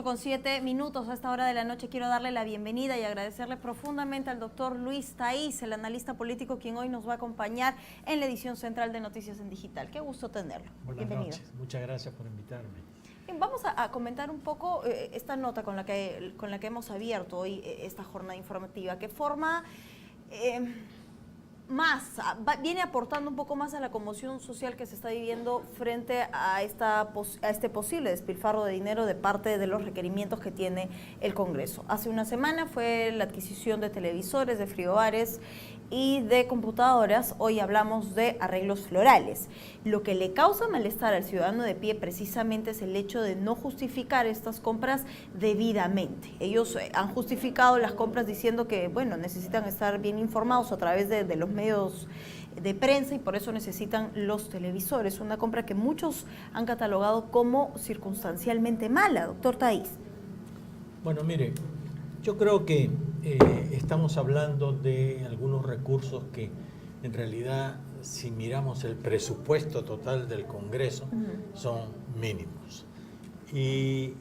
8:07 a esta hora de la noche. Quiero darle la bienvenida y agradecerle profundamente al doctor Luis Taiz, el analista político, quien hoy nos va a acompañar en la edición central de Noticias en Digital. Qué gusto tenerlo. Buenas noches, muchas gracias por invitarme. Bien, vamos a comentar un poco esta nota con la que hemos abierto hoy esta jornada informativa, que forma viene aportando un poco más a la conmoción social que se está viviendo frente a este posible despilfarro de dinero de parte de los requerimientos que tiene el Congreso. Hace una semana fue la adquisición de televisores, de frigobares y de computadoras. Hoy hablamos de arreglos florales. Lo que le causa malestar al ciudadano de pie precisamente es el hecho de no justificar estas compras debidamente. Ellos han justificado las compras diciendo que, bueno, necesitan estar bien informados a través de los medios de prensa y por eso necesitan los televisores. Una compra que muchos han catalogado como circunstancialmente mala, doctor Taiz. Bueno, mire, yo creo que estamos hablando de algunos recursos que en realidad, si miramos el presupuesto total del Congreso, son mínimos. Y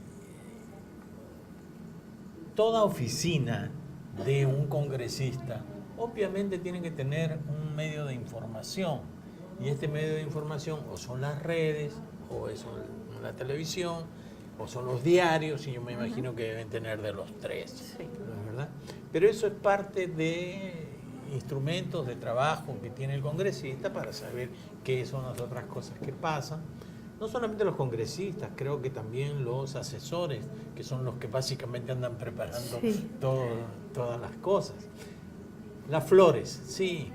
toda oficina de un congresista obviamente tiene que tener un medio de información. Y este medio de información o son las redes, o es la televisión, o son los diarios, y yo me imagino que deben tener de los tres, sí, ¿verdad? Pero eso es parte de instrumentos de trabajo que tiene el congresista para saber qué son las otras cosas que pasan. No solamente los congresistas, creo que también los asesores, que son los que básicamente andan preparando todas las cosas. Las flores, sí.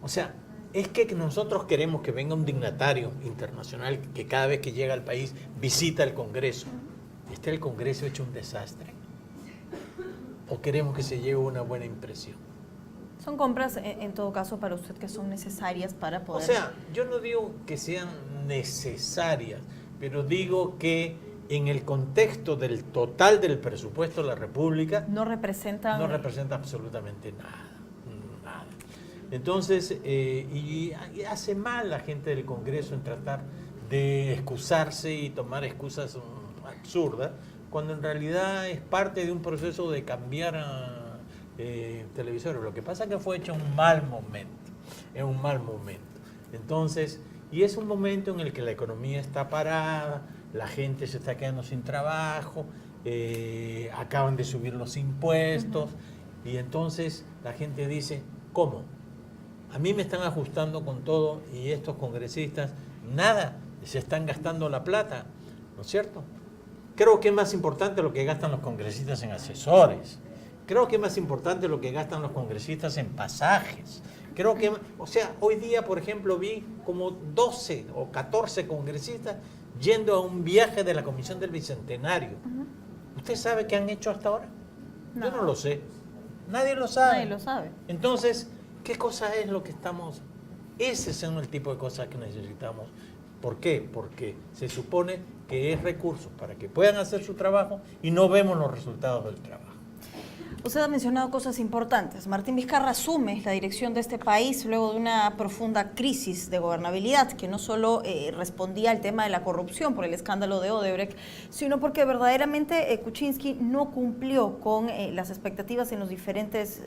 O sea, es que nosotros queremos que venga un dignatario internacional que cada vez que llega al país visita el Congreso. ¿Está el Congreso hecho un desastre? ¿O queremos que se lleve una buena impresión? Son compras, en todo caso, para usted que son necesarias para poder... O sea, yo no digo que sean necesarias, pero digo que en el contexto del total del presupuesto de la República... No representa absolutamente nada. Entonces, y hace mal la gente del Congreso en tratar de excusarse y tomar excusas absurdas, cuando en realidad es parte de un proceso de cambiar televisores. Lo que pasa es que fue hecho en un mal momento, Entonces, y es un momento en el que la economía está parada, la gente se está quedando sin trabajo, acaban de subir los impuestos, y entonces la gente dice, ¿cómo? A mí me están ajustando con todo y estos congresistas, nada, se están gastando la plata, ¿no es cierto? Creo que es más importante lo que gastan los congresistas en asesores. Creo que es más importante lo que gastan los congresistas en pasajes. Creo que, o sea, hoy día, por ejemplo, vi como 12 o 14 congresistas yendo a un viaje de la Comisión del Bicentenario. ¿Usted sabe qué han hecho hasta ahora? No. Yo no lo sé. Nadie lo sabe. Nadie lo sabe. Entonces, ¿qué cosa es lo que estamos? Ese son el tipo de cosas que necesitamos. ¿Por qué? Porque se supone que es recursos para que puedan hacer su trabajo y no vemos los resultados del trabajo. Usted ha mencionado cosas importantes. Martín Vizcarra asume la dirección de este país luego de una profunda crisis de gobernabilidad que no solo respondía al tema de la corrupción por el escándalo de Odebrecht, sino porque verdaderamente Kuczynski no cumplió con las expectativas en las diferentes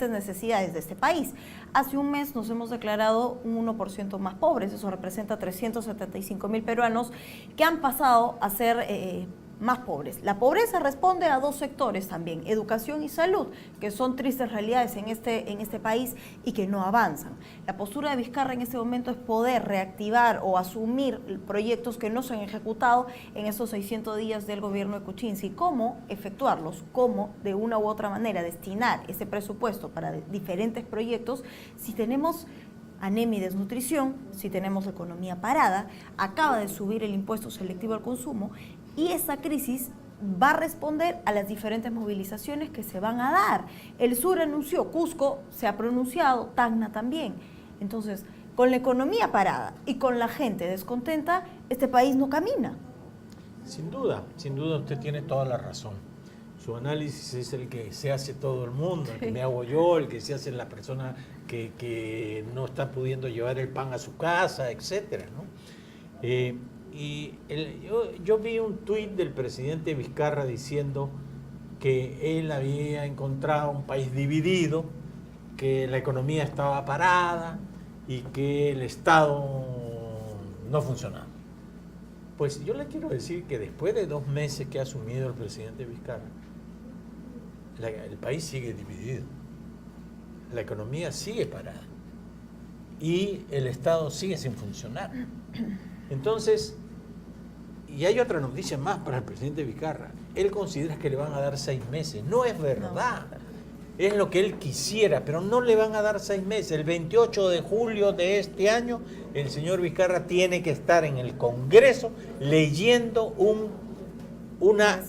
necesidades de este país. Hace un mes nos hemos declarado un 1% más pobres, eso representa 375.000 peruanos que han pasado a ser más pobres. La pobreza responde a dos sectores también, educación y salud, que son tristes realidades en este país y que no avanzan. La postura de Vizcarra en este momento es poder reactivar o asumir proyectos que no se han ejecutado en estos 600 días del gobierno de Kuczynski. ¿Cómo efectuarlos? ¿Cómo de una u otra manera destinar ese presupuesto para diferentes proyectos si tenemos anemia y desnutrición, si tenemos economía parada, acaba de subir el impuesto selectivo al consumo y esta crisis va a responder a las diferentes movilizaciones que se van a dar? El sur anunció, Cusco se ha pronunciado, Tacna también. Entonces, con la economía parada y con la gente descontenta, este país no camina. Sin duda usted tiene toda la razón. Su análisis es el que se hace todo el mundo, el que me hago yo, el que se hace la persona que no está pudiendo llevar el pan a su casa, etcétera, ¿no? yo vi un tuit del presidente Vizcarra diciendo que él había encontrado un país dividido, que la economía estaba parada y que el Estado no funcionaba. Pues yo le quiero decir que después de 2 meses que ha asumido el presidente Vizcarra, el país sigue dividido, la economía sigue parada y el Estado sigue sin funcionar. Entonces, y hay otra noticia más para el presidente Vizcarra. Él considera que le van a dar 6 meses. No es verdad. Es lo que él quisiera, pero no le van a dar 6 meses. El 28 de julio de este año, el señor Vizcarra tiene que estar en el Congreso leyendo una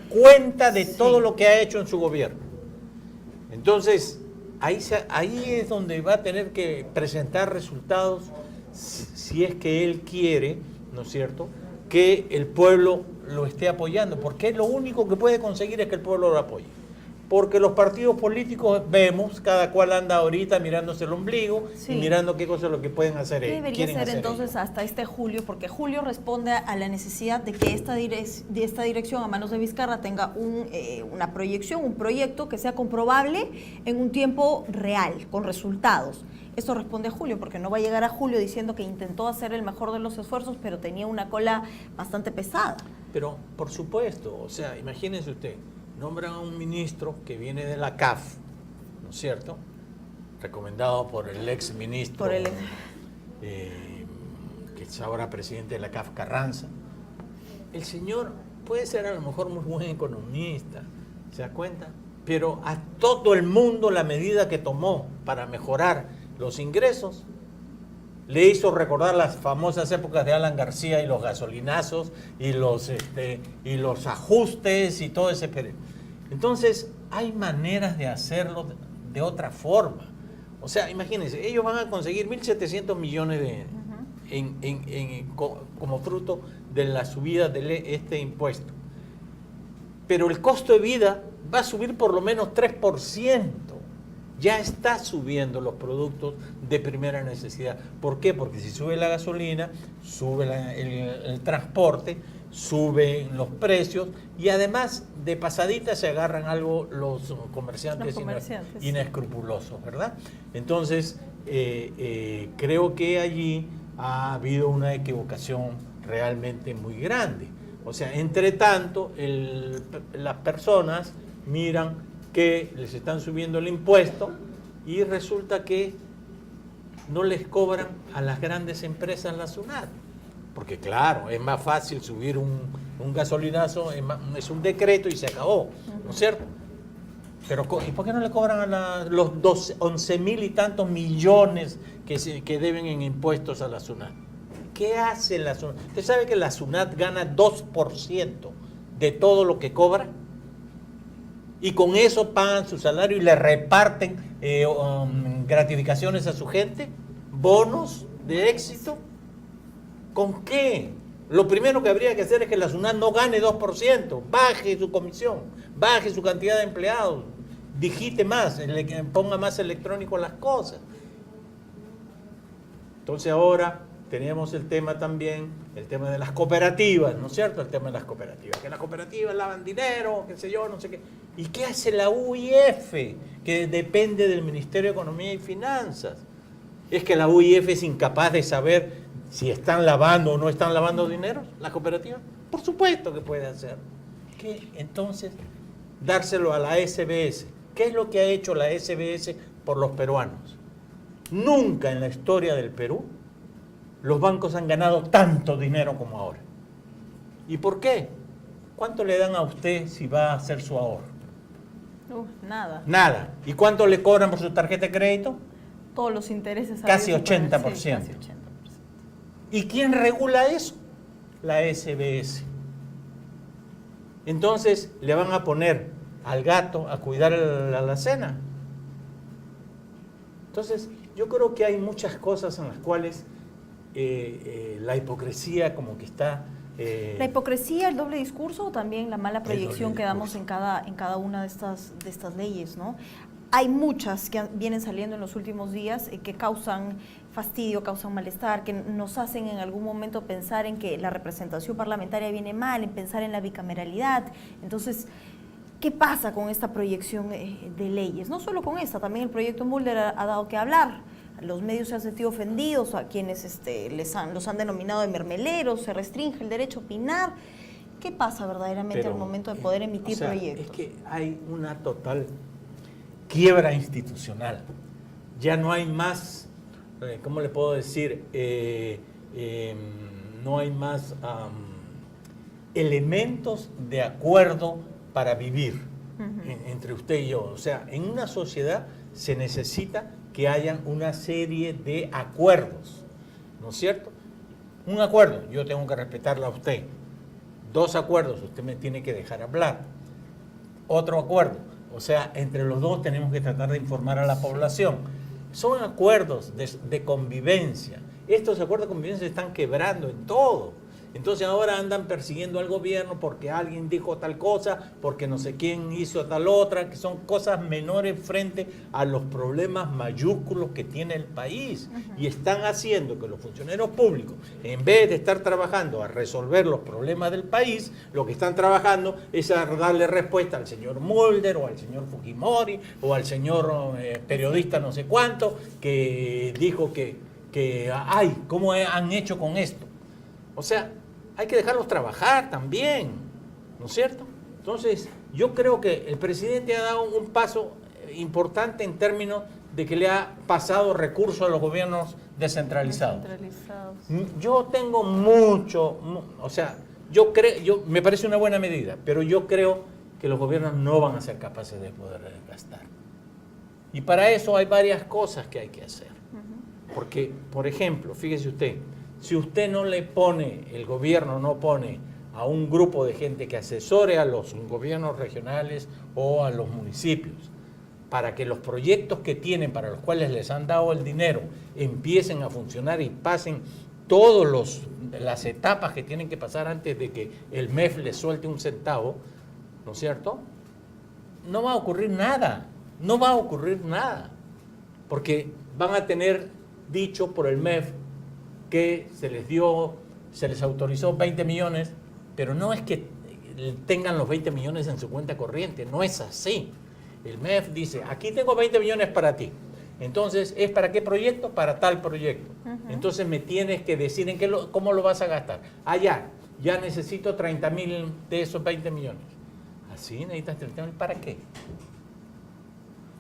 cuenta de todo lo que ha hecho en su gobierno. Entonces, ahí es donde va a tener que presentar resultados, si es que él quiere, ¿no es cierto?, que el pueblo lo esté apoyando, porque lo único que puede conseguir es que el pueblo lo apoye. Porque los partidos políticos vemos, cada cual anda ahorita mirándose el ombligo y mirando qué cosas es lo que pueden hacer ellos. ¿Qué debería ser entonces hasta este julio? Porque julio responde a la necesidad de que esta dirección a manos de Vizcarra tenga una proyección, un proyecto que sea comprobable en un tiempo real, con resultados. Esto responde a julio, porque no va a llegar a julio diciendo que intentó hacer el mejor de los esfuerzos, pero tenía una cola bastante pesada. Pero, por supuesto, o sea, imagínense usted, nombran a un ministro que viene de la CAF, ¿no es cierto?, recomendado por el ex ministro, que es ahora presidente de la CAF, Carranza. El señor puede ser a lo mejor muy buen economista, ¿se da cuenta? Pero a todo el mundo la medida que tomó para mejorar los ingresos le hizo recordar las famosas épocas de Alan García y los gasolinazos y los ajustes y todo ese periodo. Entonces, hay maneras de hacerlo de otra forma. O sea, imagínense, ellos van a conseguir 1.700 millones como fruto de la subida de este impuesto. Pero el costo de vida va a subir por lo menos 3%. Ya está subiendo los productos de primera necesidad. ¿Por qué? Porque si sube la gasolina, sube el transporte, suben los precios y además de pasadita se agarran algo los comerciantes. Inescrupulosos, ¿verdad? Entonces, creo que allí ha habido una equivocación realmente muy grande. O sea, entre tanto, las personas miran que les están subiendo el impuesto y resulta que no les cobran a las grandes empresas la SUNAT. Porque claro, es más fácil subir un gasolinazo, es un decreto y se acabó, ¿no es cierto? Pero ¿y por qué no le cobran a los 11.000 y tantos millones que deben en impuestos a la SUNAT? ¿Qué hace la SUNAT? ¿Usted sabe que la SUNAT gana 2% de todo lo que cobra? Y con eso pagan su salario y le reparten gratificaciones a su gente, bonos de éxito. ¿Con qué? Lo primero que habría que hacer es que la SUNAT no gane 2%, baje su comisión, baje su cantidad de empleados, digite más, ponga más electrónico las cosas. Entonces ahora tenemos el tema también, el tema de las cooperativas, ¿no es cierto? El tema de las cooperativas, que las cooperativas lavan dinero, qué sé yo, no sé qué. ¿Y qué hace la UIF, que depende del Ministerio de Economía y Finanzas? ¿Es que la UIF es incapaz de saber si están lavando o no están lavando dinero las cooperativas? Por supuesto que puede hacer. ¿Qué? Entonces, dárselo a la SBS. ¿Qué es lo que ha hecho la SBS por los peruanos? Nunca en la historia del Perú los bancos han ganado tanto dinero como ahora. ¿Y por qué? ¿Cuánto le dan a usted si va a hacer su ahorro? Nada. Nada. ¿Y cuánto le cobran por su tarjeta de crédito? Todos los intereses. Casi 80%. Sí, casi 80%. ¿Y quién regula eso? La SBS. Entonces, le van a poner al gato a cuidar la alacena. Entonces, yo creo que hay muchas cosas en las cuales la hipocresía como que está... ¿La hipocresía, el doble discurso o también la mala proyección que damos en cada una de estas leyes, ¿no? Hay muchas que vienen saliendo en los últimos días que causan fastidio, causan malestar, que nos hacen en algún momento pensar en que la representación parlamentaria viene mal, en pensar en la bicameralidad. Entonces, ¿qué pasa con esta proyección de leyes? No solo con esta, también el proyecto Mulder ha dado que hablar. Los medios se han sentido ofendidos, a quienes los han denominado de mermeleros, se restringe el derecho a opinar. ¿Qué pasa verdaderamente al momento de poder emitir proyectos? Es que hay una total quiebra institucional. Ya no hay más, ¿cómo le puedo decir? No hay más elementos de acuerdo para vivir entre usted y yo. O sea, en una sociedad se necesita que hayan una serie de acuerdos, ¿no es cierto? Un acuerdo, yo tengo que respetarla a usted. 2 acuerdos, usted me tiene que dejar hablar. Otro acuerdo, o sea, entre los dos tenemos que tratar de informar a la población. Son acuerdos de convivencia. Estos acuerdos de convivencia se están quebrando en todo. Entonces ahora andan persiguiendo al gobierno porque alguien dijo tal cosa, porque no sé quién hizo tal otra, que son cosas menores frente a los problemas mayúsculos que tiene el país. Y están haciendo que los funcionarios públicos, en vez de estar trabajando a resolver los problemas del país, lo que están trabajando es a darle respuesta al señor Mulder o al señor Fujimori o al señor periodista no sé cuánto, que dijo que ay, ¿cómo han hecho con esto? O sea, hay que dejarlos trabajar también, ¿no es cierto? Entonces, yo creo que el presidente ha dado un paso importante en términos de que le ha pasado recursos a los gobiernos descentralizados. Yo tengo o sea, me parece una buena medida, pero yo creo que los gobiernos no van a ser capaces de poder gastar. Y para eso hay varias cosas que hay que hacer. Porque, por ejemplo, fíjese usted, si usted no le pone, el gobierno no pone a un grupo de gente que asesore a los gobiernos regionales o a los municipios para que los proyectos que tienen, para los cuales les han dado el dinero, empiecen a funcionar y pasen todas las etapas que tienen que pasar antes de que el MEF les suelte un centavo, ¿no es cierto? No va a ocurrir nada, no va a ocurrir nada, porque van a tener dicho por el MEF que se les autorizó 20 millones, pero no es que tengan los 20 millones en su cuenta corriente, no es así. El MEF dice, aquí tengo 20 millones para ti. Entonces, ¿es para qué proyecto? Para tal proyecto. Entonces me tienes que decir cómo lo vas a gastar. Ya necesito 30.000 de esos 20 millones. Así necesitas 30.000, ¿para qué?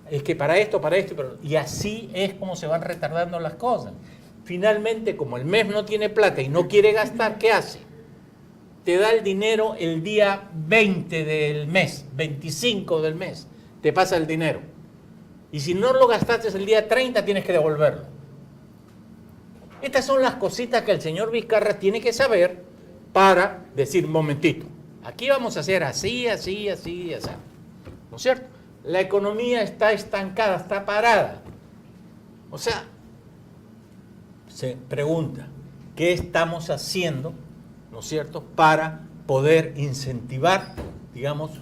Es que para esto, y así es como se van retardando las cosas. Finalmente, como el MEF no tiene plata y no quiere gastar, ¿qué hace? Te da el dinero el día 20 del mes, 25 del mes, te pasa el dinero. Y si no lo gastaste el día 30, tienes que devolverlo. Estas son las cositas que el señor Vizcarra tiene que saber para decir, momentito, aquí vamos a hacer así, así, así, así. ¿No es cierto? La economía está estancada, está parada. O sea, se pregunta, ¿qué estamos haciendo, ¿no es cierto?, para poder incentivar, digamos,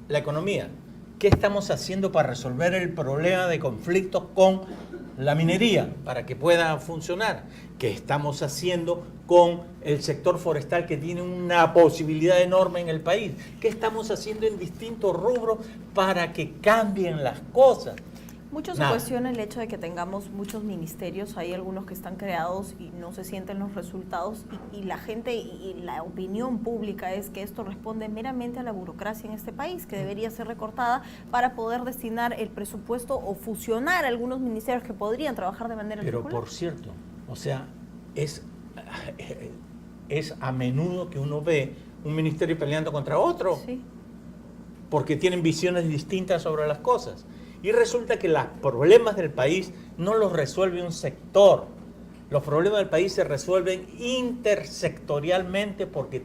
la economía? ¿Qué estamos haciendo para resolver el problema de conflictos con la minería, para que pueda funcionar? ¿Qué estamos haciendo con el sector forestal, que tiene una posibilidad enorme en el país? ¿Qué estamos haciendo en distintos rubros para que cambien las cosas? Muchos se cuestionan el hecho de que tengamos muchos ministerios, hay algunos que están creados y no se sienten los resultados, y la gente y la opinión pública es que esto responde meramente a la burocracia en este país, que debería ser recortada para poder destinar el presupuesto o fusionar algunos ministerios que podrían trabajar de manera Pero circular. por cierto, o sea, es a menudo que uno ve un ministerio peleando contra otro, Sí. porque tienen visiones distintas sobre las cosas. Y resulta que los problemas del país no los resuelve un sector. Los problemas del país se resuelven intersectorialmente porque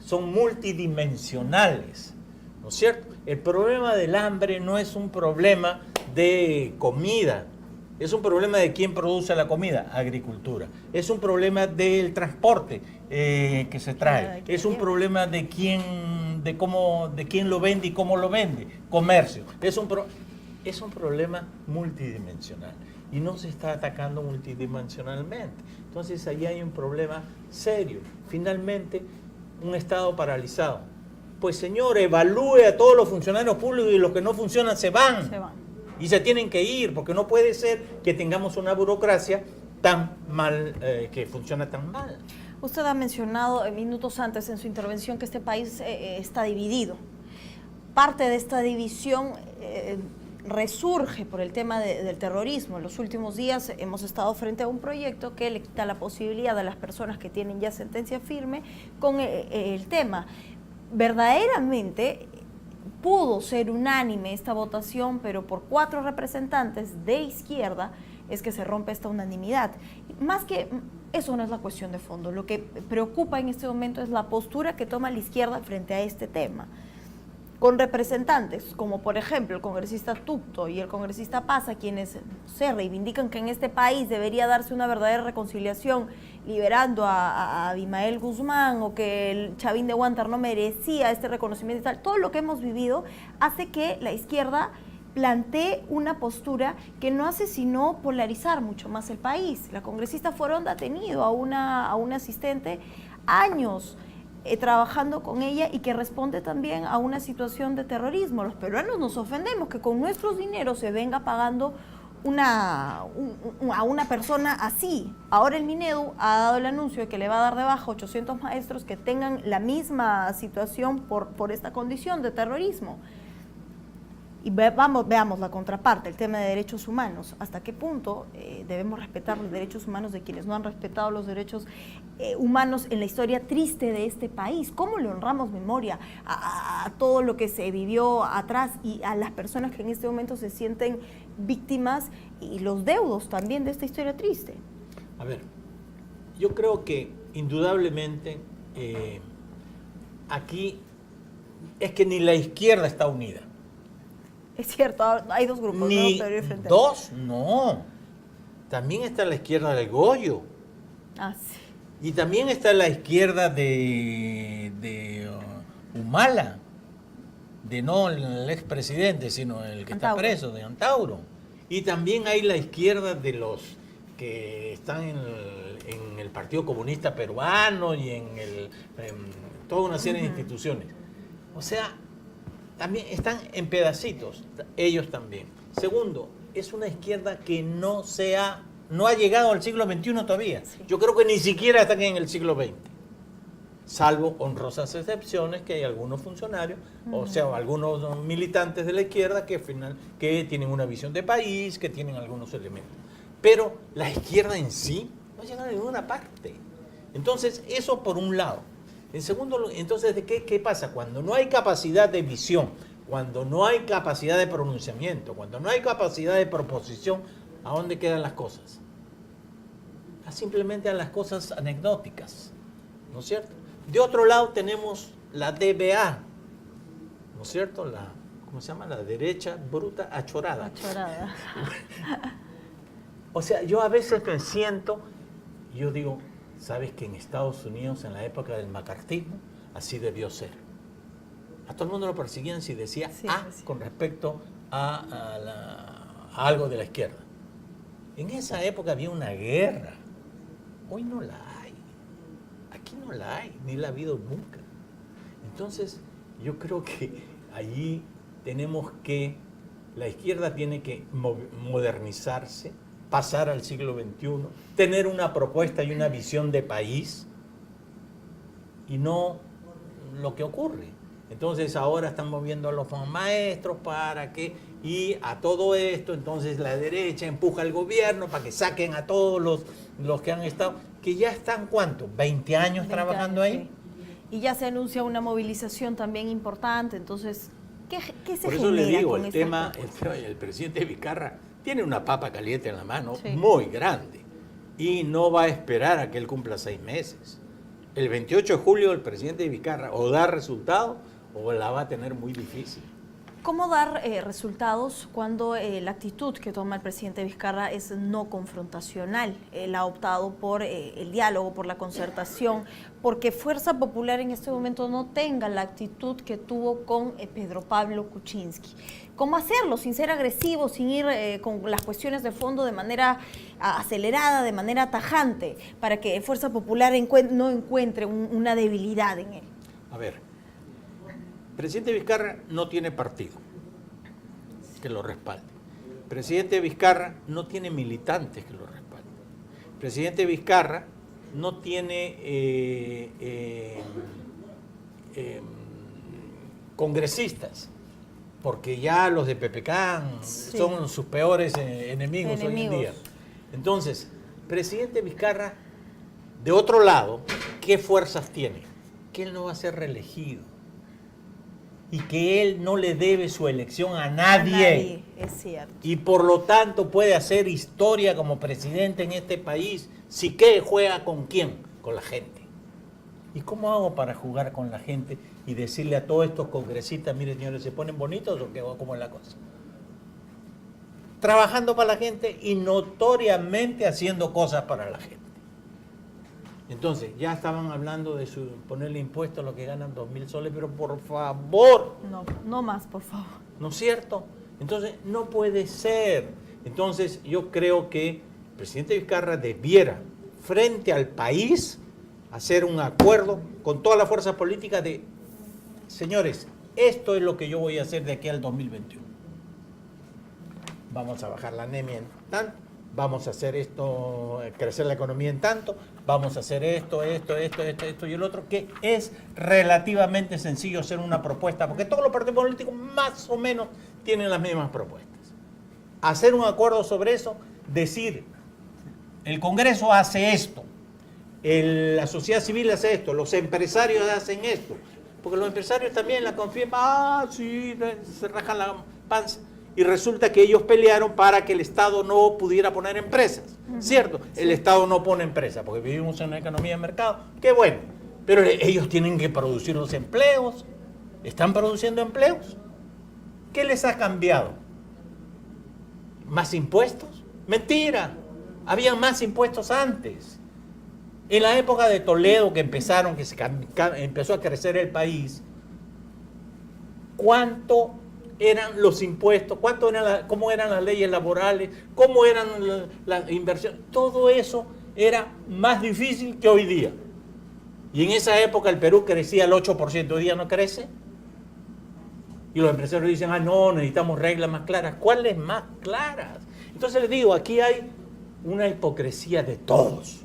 son multidimensionales, ¿no es cierto? El problema del hambre no es un problema de comida, es un problema de quién produce la comida, agricultura. Es un problema del transporte que se trae. Es un problema de quién lo vende y cómo lo vende, comercio. Es un problema multidimensional. y no se está atacando multidimensionalmente. Entonces ahí hay un problema serio. Finalmente, un Estado paralizado. Pues señor, evalúe a todos los funcionarios públicos y los que no funcionan se van. Y se tienen que ir, porque no puede ser que tengamos una burocracia tan mal, que funciona tan mal. Usted ha mencionado minutos antes en su intervención que este país está dividido. Parte de esta división resurge por el tema del terrorismo. En los últimos días hemos estado frente a un proyecto que le quita la posibilidad a las personas que tienen ya sentencia firme con el tema. Verdaderamente pudo ser unánime esta votación, pero por 4 representantes de izquierda es que se rompe esta unanimidad. Más que eso no es la cuestión de fondo. Lo que preocupa en este momento es la postura que toma la izquierda frente a este tema. Con representantes, como por ejemplo el congresista Tupto y el congresista Paz, quienes se reivindican que en este país debería darse una verdadera reconciliación liberando a Abimael Guzmán, o que el Chavín de Huántar no merecía este reconocimiento y tal. Todo lo que hemos vivido hace que la izquierda plantee una postura que no hace sino polarizar mucho más el país. La congresista Foronda ha tenido a una asistente años trabajando con ella y que responde también a una situación de terrorismo. Los peruanos nos ofendemos que con nuestros dineros se venga pagando a una persona así. Ahora el Minedu ha dado el anuncio de que le va a dar de baja 800 maestros que tengan la misma situación por esta condición de terrorismo. Y veamos la contraparte, el tema de derechos humanos. ¿Hasta qué punto debemos respetar los derechos humanos de quienes no han respetado los derechos humanos en la historia triste de este país? ¿Cómo le honramos memoria a todo lo que se vivió atrás y a las personas que en este momento se sienten víctimas y los deudos también de esta historia triste? A ver, yo creo que indudablemente aquí es que ni la izquierda está unida. Es cierto, hay dos grupos. Ni dos, no. También está la izquierda del Goyo. Ah, sí. Y también está la izquierda de Humala. De no el expresidente, sino el que está preso, de Antauro. Y también hay la izquierda de los que están en el Partido Comunista Peruano y en toda una serie de instituciones. O sea, también están en pedacitos, ellos también. Segundo, es una izquierda que no ha llegado al siglo XXI todavía. Sí. Yo creo que ni siquiera están en el siglo XX, salvo honrosas excepciones que hay algunos funcionarios, o sea, algunos militantes de la izquierda que tienen una visión de país, que tienen algunos elementos. Pero la izquierda en sí no ha llegado a ninguna parte. Entonces, eso por un lado. En segundo lugar, entonces, ¿qué pasa? Cuando no hay capacidad de visión, cuando no hay capacidad de pronunciamiento, cuando no hay capacidad de proposición, ¿a dónde quedan las cosas? Simplemente a las cosas anecdóticas, ¿no es cierto? De otro lado tenemos la DBA, ¿no es cierto? ¿Cómo se llama? La derecha bruta achorada. Achorada. O sea, yo a veces me siento, yo digo, ¿sabes que en Estados Unidos, en la época del macartismo, así debió ser? A todo el mundo lo perseguían si decía con respecto a algo de la izquierda. En esa época había una guerra. Hoy no la hay. Aquí no la hay, ni la ha habido nunca. Entonces, yo creo que allí la izquierda tiene que modernizarse, pasar al siglo XXI, tener una propuesta y una visión de país, y no lo que ocurre. Entonces ahora están moviendo a los maestros para que, y a todo esto, entonces la derecha empuja al gobierno para que saquen a todos los que han estado, que ya están, ¿cuánto? ¿20 años trabajando ahí? Sí. Y ya se anuncia una movilización también importante, entonces, ¿qué se genera? Por eso le digo, el presidente Vizcarra tiene una papa caliente en la mano, muy grande, y no va a esperar a que él cumpla 6 meses. El 28 de julio el presidente Vizcarra o da resultado o la va a tener muy difícil. ¿Cómo dar resultados cuando la actitud que toma el presidente Vizcarra es no confrontacional? Él ha optado por el diálogo, por la concertación, porque Fuerza Popular en este momento no tenga la actitud que tuvo con Pedro Pablo Kuczynski. ¿Cómo hacerlo sin ser agresivo, sin ir con las cuestiones de fondo de manera acelerada, de manera tajante, para que Fuerza Popular no encuentre una debilidad en él? A ver. El presidente Vizcarra no tiene partido que lo respalde. El presidente Vizcarra no tiene militantes que lo respalden. El presidente Vizcarra no tiene congresistas, porque ya los de PPK son sus peores enemigos hoy en día. Entonces, presidente Vizcarra, de otro lado, ¿qué fuerzas tiene? Que él no va a ser reelegido. Y que él no le debe su elección a nadie. Es cierto. Y por lo tanto puede hacer historia como presidente en este país. Si qué, juega con quién, con la gente. ¿Y cómo hago para jugar con la gente y decirle a todos estos congresistas, miren señores, ¿se ponen bonitos o qué? ¿Cómo es la cosa? Trabajando para la gente y notoriamente haciendo cosas para la gente. Entonces, ya estaban hablando de ponerle impuesto a los que ganan 2.000 soles, pero por favor. No más, por favor. ¿No es cierto? Entonces, no puede ser. Entonces, yo creo que el presidente Vizcarra debiera, frente al país, hacer un acuerdo con todas las fuerzas políticas de, señores, esto es lo que yo voy a hacer de aquí al 2021. Vamos a bajar la anemia en tanto, vamos a hacer esto, crecer la economía en tanto, vamos a hacer esto y el otro, que es relativamente sencillo hacer una propuesta, porque todos los partidos políticos más o menos tienen las mismas propuestas. Hacer un acuerdo sobre eso, decir, el Congreso hace esto, la sociedad civil hace esto, los empresarios hacen esto, porque los empresarios también la confirman, sí, se rajan la panza. Y resulta que ellos pelearon para que el Estado no pudiera poner empresas, ¿cierto? Sí. El Estado no pone empresas porque vivimos en una economía de mercado, qué bueno, pero ellos tienen que producir los empleos, ¿están produciendo empleos? ¿Qué les ha cambiado? ¿Más impuestos? Mentira, había más impuestos antes. En la época de Toledo que empezaron, que empezó a crecer el país, ¿cuánto eran los impuestos? ¿Cómo eran las leyes laborales? ¿Cómo eran las inversiones? Todo eso era más difícil que hoy día. Y en esa época el Perú crecía al 8%, hoy día no crece. Y los empresarios dicen, no, necesitamos reglas más claras. ¿Cuáles más claras? Entonces les digo, aquí hay una hipocresía de todos.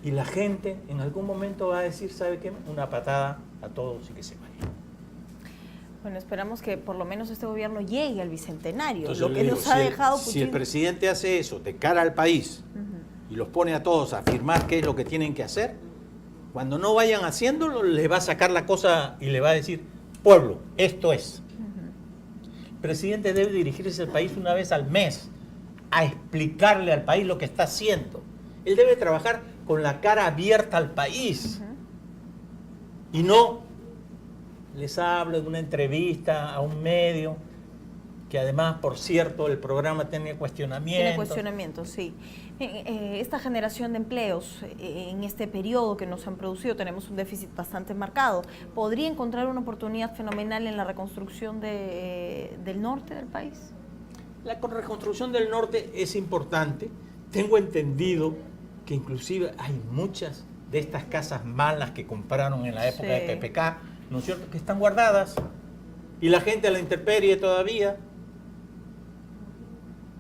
Y la gente en algún momento va a decir, ¿sabe qué? Una patada a todos y que se vaya. Bueno, esperamos que por lo menos este gobierno llegue al bicentenario. Entonces, lo que nos ha dejado si el presidente hace eso de cara al país y los pone a todos a afirmar qué es lo que tienen que hacer, cuando no vayan haciéndolo, les va a sacar la cosa y le va a decir, pueblo, esto es. El presidente debe dirigirse al país una vez al mes a explicarle al país lo que está haciendo. Él debe trabajar con la cara abierta al país y no les hablo de una entrevista a un medio, que además, por cierto, el programa tiene cuestionamientos. Tiene cuestionamientos, sí. Esta generación de empleos, en este periodo que nos han producido, tenemos un déficit bastante marcado. ¿Podría encontrar una oportunidad fenomenal en la reconstrucción del norte del país? La reconstrucción del norte es importante. Tengo entendido que inclusive hay muchas de estas casas malas que compraron en la época de PPK, ¿no es cierto?, que están guardadas y la gente a la intemperie todavía.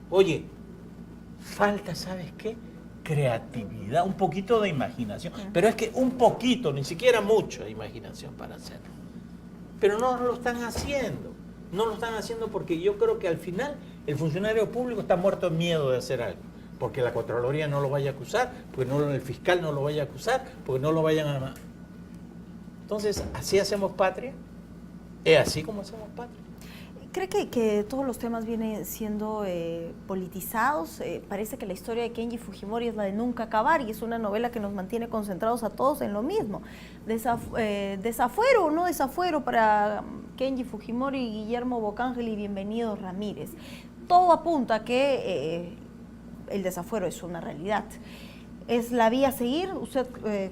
Oye, falta, ¿sabes qué? Creatividad, un poquito de imaginación, pero es que un poquito, ni siquiera mucha imaginación para hacerlo. Pero no lo están haciendo, porque yo creo que al final el funcionario público está muerto de miedo de hacer algo, porque la Contraloría no lo vaya a acusar, porque el fiscal no lo vaya a acusar, porque no lo vayan a... Entonces, ¿así hacemos patria? ¿Es así como hacemos patria? ¿Cree que todos los temas vienen siendo politizados? Parece que la historia de Kenji Fujimori es la de nunca acabar y es una novela que nos mantiene concentrados a todos en lo mismo. Desafuero o no desafuero para Kenji Fujimori y Guillermo Bocángel y Bienvenido Ramírez. Todo apunta a que el desafuero es una realidad. ¿Es la vía a seguir? ¿Usted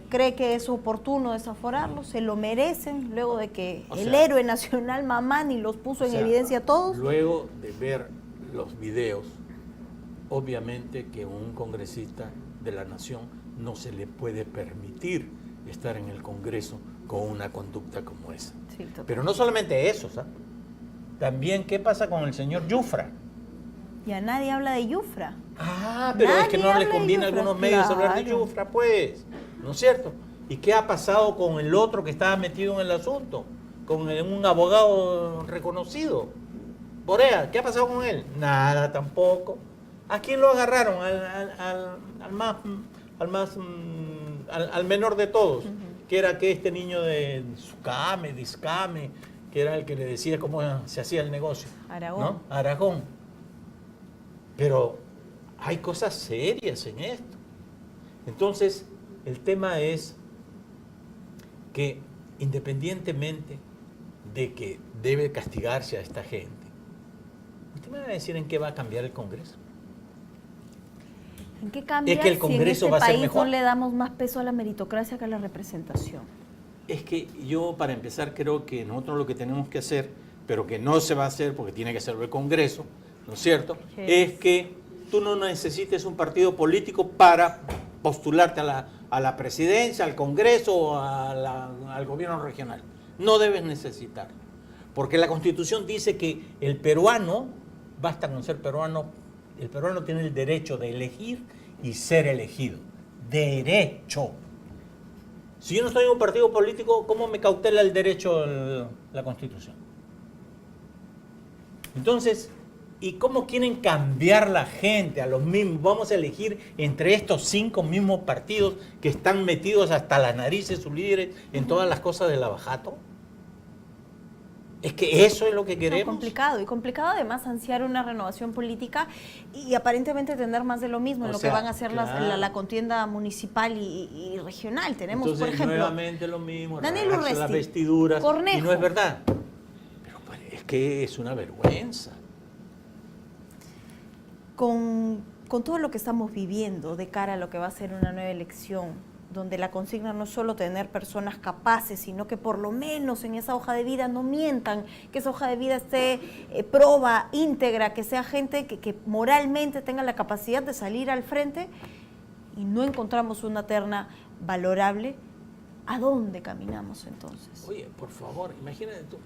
cree que es oportuno desaforarlos? ¿Se lo merecen luego de que el héroe nacional Mamani los puso en evidencia a todos? Luego de ver los videos, obviamente que un congresista de la nación no se le puede permitir estar en el Congreso con una conducta como esa. Sí, pero no solamente eso, ¿sabes? También, ¿qué pasa con el señor Yufra? Ya nadie habla de Yufra. Ah, pero es que no le conviene a algunos medios hablar de Yufra, pues, ¿no es cierto? ¿Y qué ha pasado con el otro que estaba metido en el asunto? Con un abogado reconocido. Borea, ¿qué ha pasado con él? Nada tampoco. ¿A quién lo agarraron? Al menor de todos, que era que este niño de Sucame, Discame, que era el que le decía cómo se hacía el negocio. Aragón. ¿No? Aragón. Pero hay cosas serias en esto. Entonces, el tema es que independientemente de que debe castigarse a esta gente, ¿usted me va a decir en qué va a cambiar el Congreso? ¿En qué cambia es que el Congreso si en va a este ser país mejor. no le damos más peso a la meritocracia que a la representación? Es que yo, para empezar, creo que nosotros lo que tenemos que hacer, pero que no se va a hacer porque tiene que hacerlo el Congreso, ¿no es cierto? Es que tú no necesites un partido político para postularte a la presidencia, al Congreso o al gobierno regional. No debes necesitarlo. Porque la Constitución dice que el peruano, basta con ser peruano, el peruano tiene el derecho de elegir y ser elegido. Derecho. Si yo no estoy en un partido político, ¿cómo me cautela el derecho la Constitución? Entonces, ¿y cómo quieren cambiar la gente a los mismos? Vamos a elegir entre estos 5 mismos partidos que están metidos hasta las narices, sus líderes, en todas las cosas del abajato. Es que eso es lo que queremos. No, complicado además ansiar una renovación política y aparentemente tener más de lo mismo en lo que van a hacer la contienda municipal y regional. Tenemos, entonces, por ejemplo, nuevamente lo mismo, Daniel Urresti, las vestiduras, Cornejo. y no es verdad. Pero pues, es que es una vergüenza. Con todo lo que estamos viviendo de cara a lo que va a ser una nueva elección, donde la consigna no es solo tener personas capaces, sino que por lo menos en esa hoja de vida no mientan, que esa hoja de vida esté proba, íntegra, que sea gente que moralmente tenga la capacidad de salir al frente, y no encontramos una terna valorable, ¿a dónde caminamos entonces? Oye, por favor, imagínate tú,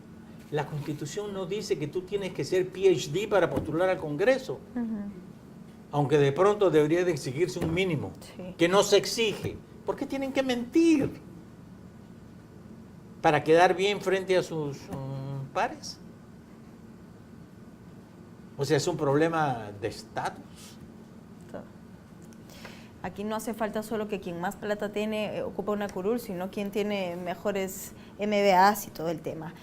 la Constitución no dice que tú tienes que ser PhD para postular al Congreso, aunque de pronto debería de exigirse un mínimo, que no se exige. ¿Por qué tienen que mentir? ¿Para quedar bien frente a sus pares? O sea, es un problema de estatus. Aquí no hace falta solo que quien más plata tiene ocupa una curul, sino quien tiene mejores MBAs y todo el tema.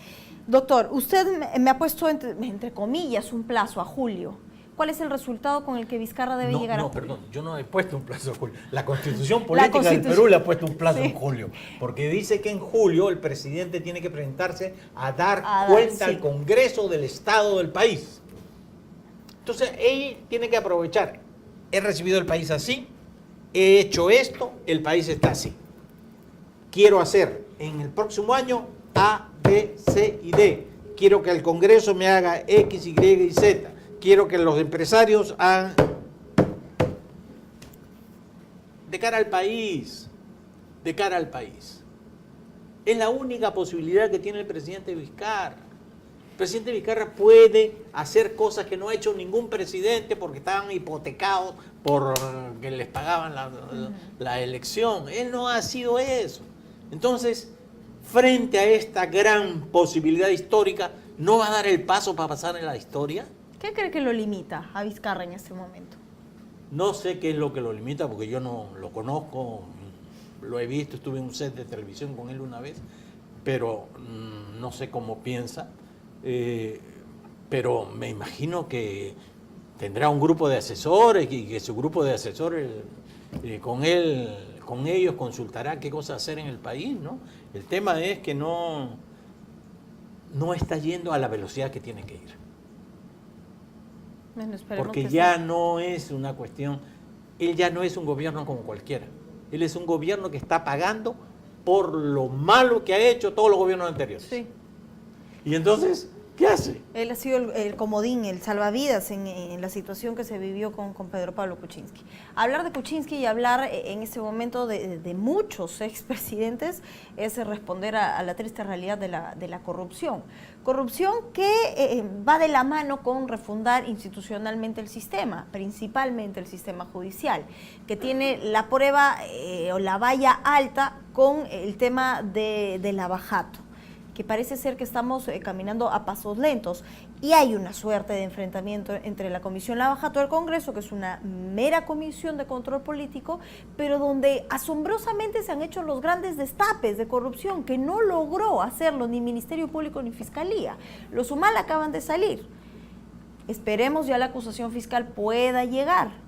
Doctor, usted me ha puesto entre comillas un plazo a julio. ¿Cuál es el resultado con el que Vizcarra debe llegar a julio? Perdón, yo no he puesto un plazo en julio. La Constitución Política del Perú le ha puesto un plazo en julio. Porque dice que en julio el presidente tiene que presentarse a dar cuenta al Congreso del Estado del país. Entonces, él tiene que aprovechar. He recibido el país así, he hecho esto, el país está así. Quiero hacer en el próximo año A, B, C y D. Quiero que el Congreso me haga X, Y y Z. Quiero que los empresarios hagan de cara al país, de cara al país. Es la única posibilidad que tiene el presidente Vizcarra. El presidente Vizcarra puede hacer cosas que no ha hecho ningún presidente porque estaban hipotecados porque les pagaban la elección. Él no ha sido eso. Entonces, frente a esta gran posibilidad histórica, ¿no va a dar el paso para pasar en la historia? ¿Qué cree que lo limita a Vizcarra en este momento? No sé qué es lo que lo limita porque yo no lo conozco, lo he visto, estuve en un set de televisión con él una vez, pero no sé cómo piensa, pero me imagino que tendrá un grupo de asesores y que su grupo de asesores con ellos consultará qué cosa hacer en el país, ¿no? El tema es que no no está yendo a la velocidad que tiene que ir. Bueno, esperemos Porque que ya sí. no es una cuestión, él ya no es un gobierno como cualquiera. Él es un gobierno que está pagando por lo malo que ha hecho todos los gobiernos anteriores. Sí. Y entonces, ¿qué hace? Él ha sido el comodín, el salvavidas en la situación que se vivió con Pedro Pablo Kuczynski. Hablar de Kuczynski y hablar en este momento de muchos expresidentes es responder a la triste realidad de la corrupción. Corrupción que va de la mano con refundar institucionalmente el sistema, principalmente el sistema judicial, que tiene la prueba o la valla alta con el tema del abajato, que parece ser que estamos caminando a pasos lentos y hay una suerte de enfrentamiento entre la Comisión Lavajato del Congreso, que es una mera comisión de control político, pero donde asombrosamente se han hecho los grandes destapes de corrupción que no logró hacerlo ni Ministerio Público ni Fiscalía. Los Humala acaban de salir. Esperemos ya la acusación fiscal pueda llegar.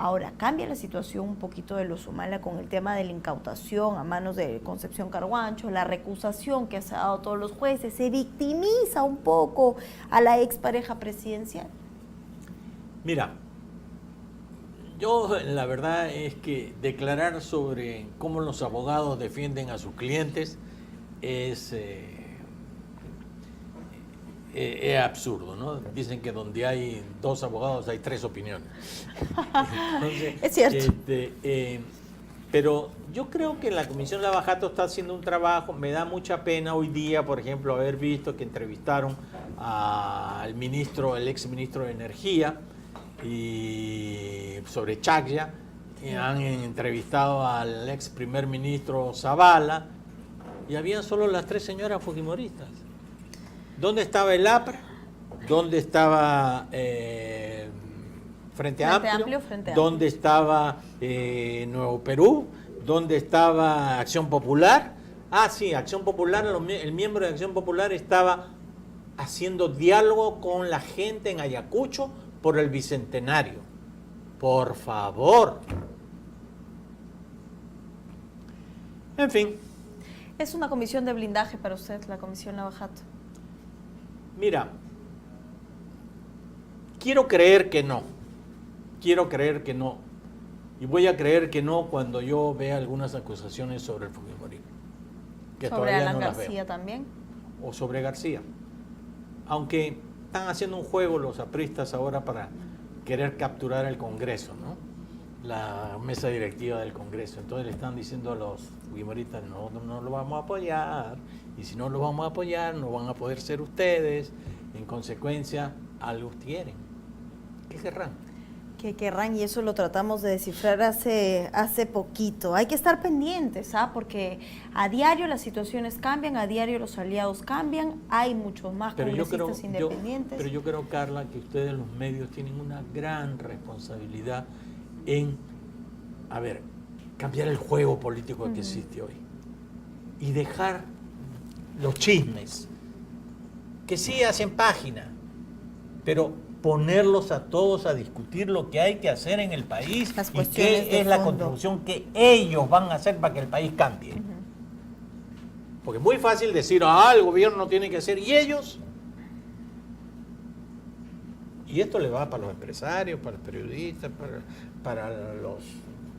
Ahora, cambia la situación un poquito de los Humala con el tema de la incautación a manos de Concepción Carhuancho, la recusación que se ha dado a todos los jueces, se victimiza un poco a la expareja presidencial. Mira, yo la verdad es que declarar sobre cómo los abogados defienden a sus clientes es absurdo, ¿no? Dicen que donde hay dos abogados hay tres opiniones. Entonces, es cierto. Pero yo creo que la Comisión Lavajato está haciendo un trabajo. Me da mucha pena hoy día, por ejemplo, haber visto que entrevistaron al ministro, el ex ministro de Energía, y sobre Chacya, han entrevistado al ex primer ministro Zavala, y habían solo las tres señoras fujimoristas. ¿Dónde estaba el APRA? ¿Dónde estaba Frente Amplio? ¿Dónde estaba Nuevo Perú? ¿Dónde estaba Acción Popular? Ah, sí, Acción Popular, el miembro de Acción Popular estaba haciendo diálogo con la gente en Ayacucho por el Bicentenario. Por favor. En fin. ¿Es una comisión de blindaje para usted, la Comisión Lavajato? Mira, quiero creer que no. Y voy a creer que no cuando yo vea algunas acusaciones sobre el fujimorismo. Que ¿Sobre todavía Alan no las García veo. también? O sobre García. Aunque están haciendo un juego los apristas ahora para querer capturar el Congreso, ¿no? La mesa directiva del Congreso. Entonces le están diciendo a los fujimoristas, no lo vamos a apoyar. Y si no lo vamos a apoyar, no van a poder ser ustedes. En consecuencia, algo quieren. ¿Qué querrán? Que querrán, y eso lo tratamos de descifrar hace poquito. Hay que estar pendientes, porque a diario las situaciones cambian, a diario los aliados cambian, hay muchos más congresistas independientes. Pero yo creo, Carla, que ustedes los medios tienen una gran responsabilidad en, cambiar el juego político que existe hoy. Y dejar los chismes, que sí hacen página, pero ponerlos a todos a discutir lo que hay que hacer en el país y qué es la contribución que ellos van a hacer para que el país cambie. Porque es muy fácil decir, el gobierno tiene que hacer, y ellos. Y esto le va para los empresarios, para los periodistas, para los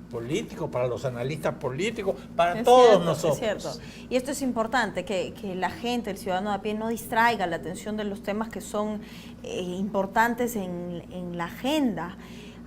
políticos, para los analistas políticos, para todos nosotros. Es cierto. Y esto es importante, que la gente, el ciudadano de a pie, no distraiga la atención de los temas que son importantes en la agenda.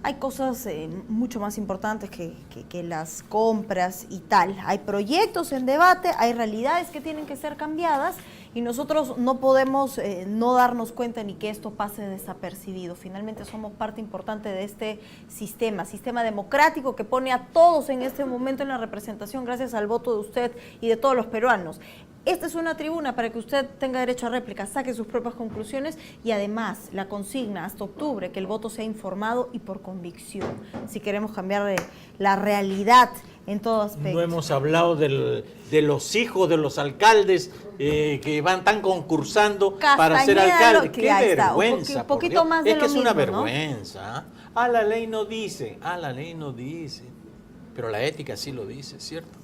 Hay cosas mucho más importantes que las compras y tal. Hay proyectos en debate, hay realidades que tienen que ser cambiadas y nosotros no podemos no darnos cuenta ni que esto pase desapercibido. Finalmente somos parte importante de este sistema democrático que pone a todos en este momento en la representación gracias al voto de usted y de todos los peruanos. Esta es una tribuna para que usted tenga derecho a réplica, saque sus propias conclusiones y además la consigna hasta octubre, que el voto sea informado y por convicción, si queremos cambiar la realidad en todo aspecto. No hemos hablado de los hijos de los alcaldes que están concursando para ser alcaldes. ¡Qué vergüenza! Un poquito más de es que lo es mismo, una vergüenza. ¿No? La ley no dice, pero la ética sí lo dice, ¿cierto?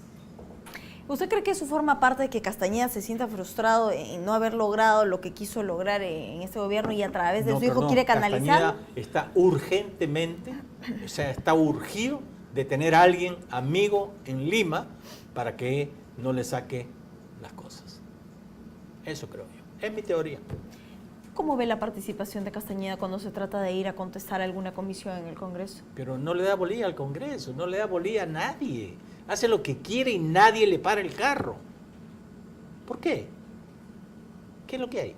¿Usted cree que eso forma parte de que Castañeda se sienta frustrado en no haber logrado lo que quiso lograr en este gobierno y a través de su hijo quiere canalizarlo? Castañeda está urgentemente, o sea, está urgido de tener a alguien amigo en Lima para que no le saque las cosas. Eso creo yo. Es mi teoría. ¿Cómo ve la participación de Castañeda cuando se trata de ir a contestar a alguna comisión en el Congreso? Pero no le da bolilla al Congreso, no le da bolilla a nadie. Hace lo que quiere y nadie le para el carro. ¿Por qué? ¿Qué es lo que hay?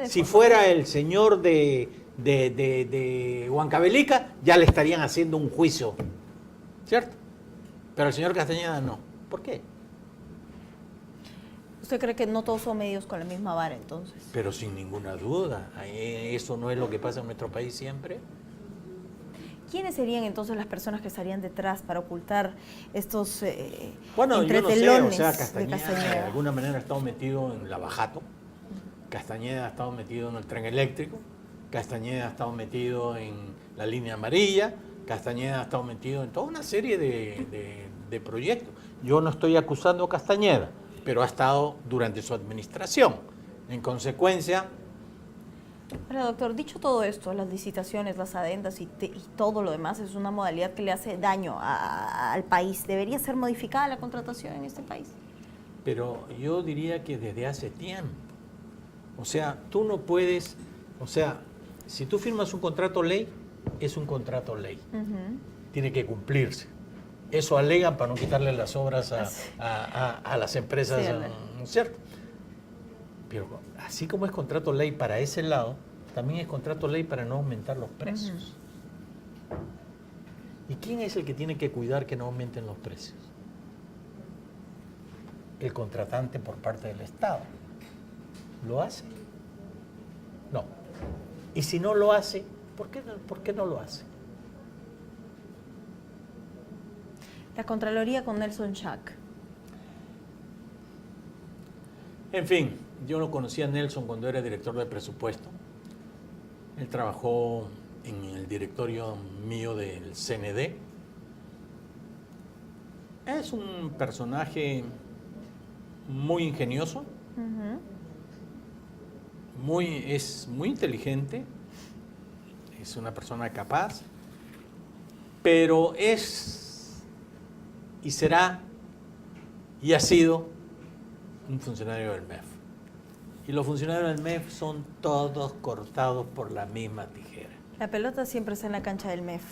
Si fuera el señor de Huancavelica, ya le estarían haciendo un juicio, ¿cierto? Pero el señor Castañeda no. ¿Por qué? ¿Usted cree que no todos son medios con la misma vara entonces? Pero sin ninguna duda, eso no es lo que pasa en nuestro país siempre. ¿Quiénes serían entonces las personas que estarían detrás para ocultar estos bueno, entretelones yo no sé, o sea, de Castañeda Castañeda? de alguna manera ha estado metido en Lavajato, Castañeda ha estado metido en el tren eléctrico, Castañeda ha estado metido en la línea amarilla, Castañeda ha estado metido en toda una serie de proyectos. Yo no estoy acusando a Castañeda, pero ha estado durante su administración. En consecuencia... Ahora, doctor, dicho todo esto, las licitaciones, las adendas y todo lo demás es una modalidad que le hace daño al país. ¿Debería ser modificada la contratación en este país? Pero yo diría que desde hace tiempo. O sea, tú no puedes... O sea, si tú firmas un contrato ley, es un contrato ley. Tiene que cumplirse. Eso alegan para no quitarle las obras a las empresas, ¿no es cierto? Pero así como es contrato ley para ese lado, también es contrato ley para no aumentar los precios. ¿Y quién es el que tiene que cuidar que no aumenten los precios? El contratante por parte del Estado. ¿Lo hace? No. Y si no lo hace, ¿por qué no lo hace? La Contraloría con Nelson Schack. En fin, yo lo conocí a Nelson cuando era director de presupuesto. Él trabajó en el directorio mío del CND. Es un personaje muy ingenioso, es muy inteligente, es una persona capaz, pero es y será y ha sido un funcionario del MEF. Y los funcionarios del MEF son todos cortados por la misma tijera. La pelota siempre está en la cancha del MEF.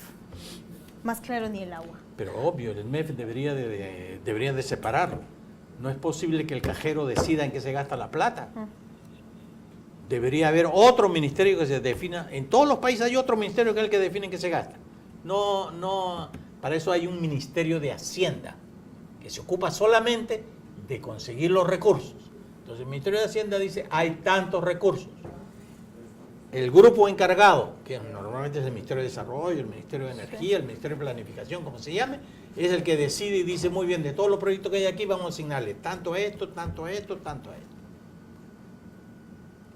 Más claro ni el agua. Pero obvio, el MEF debería de separarlo. No es posible que el cajero decida en qué se gasta la plata. Debería haber otro ministerio que se defina. En todos los países hay otro ministerio que es el que define en qué se gasta. No, para eso hay un ministerio de Hacienda que se ocupa solamente de conseguir los recursos. Entonces el Ministerio de Hacienda dice, hay tantos recursos. El grupo encargado, que normalmente es el Ministerio de Desarrollo, el Ministerio de Energía, el Ministerio de Planificación, como se llame, es el que decide y dice, muy bien, de todos los proyectos que hay aquí vamos a asignarle tanto a esto, tanto a esto, tanto a esto.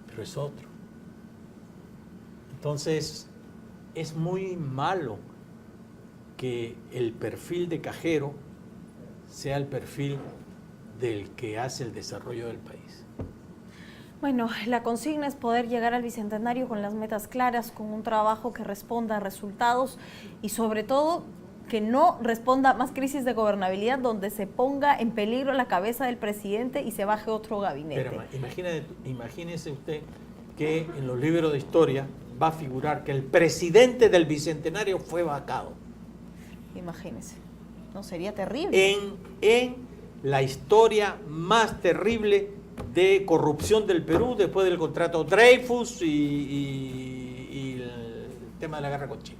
Pero es otro. Entonces, es muy malo que el perfil de cajero sea el perfil del que hace el desarrollo del país. Bueno, la consigna es poder llegar al Bicentenario con las metas claras, con un trabajo que responda a resultados y sobre todo que no responda a más crisis de gobernabilidad donde se ponga en peligro la cabeza del presidente y se baje otro gabinete. Pero imagínese usted que en los libros de historia va a figurar que el presidente del Bicentenario fue vacado. Imagínese, no sería terrible. En la historia más terrible de corrupción del Perú después del contrato Dreyfus y el tema de la guerra con Chile.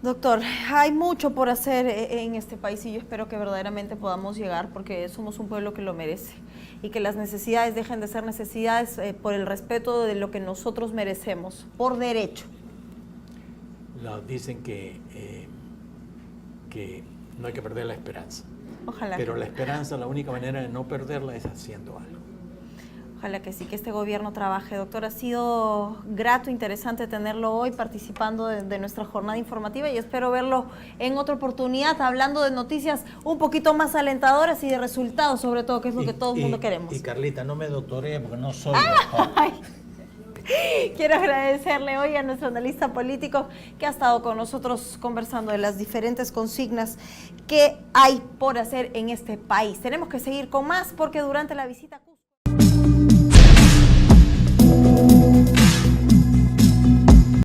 Doctor, hay mucho por hacer en este país y yo espero que verdaderamente podamos llegar porque somos un pueblo que lo merece y que las necesidades dejen de ser necesidades por el respeto de lo que nosotros merecemos, por derecho. Dicen que no hay que perder la esperanza. Ojalá. Pero la esperanza, la única manera de no perderla es haciendo algo. Ojalá que sí, que este gobierno trabaje. Doctor, ha sido grato, interesante tenerlo hoy participando de nuestra jornada informativa y espero verlo en otra oportunidad hablando de noticias un poquito más alentadoras y de resultados, sobre todo, que es lo que todo el mundo queremos. Y Carlita, no me doctoré porque no soy doctor. Ay. Quiero agradecerle hoy a nuestro analista político que ha estado con nosotros conversando de las diferentes consignas que hay por hacer en este país. Tenemos que seguir con más porque durante la visita...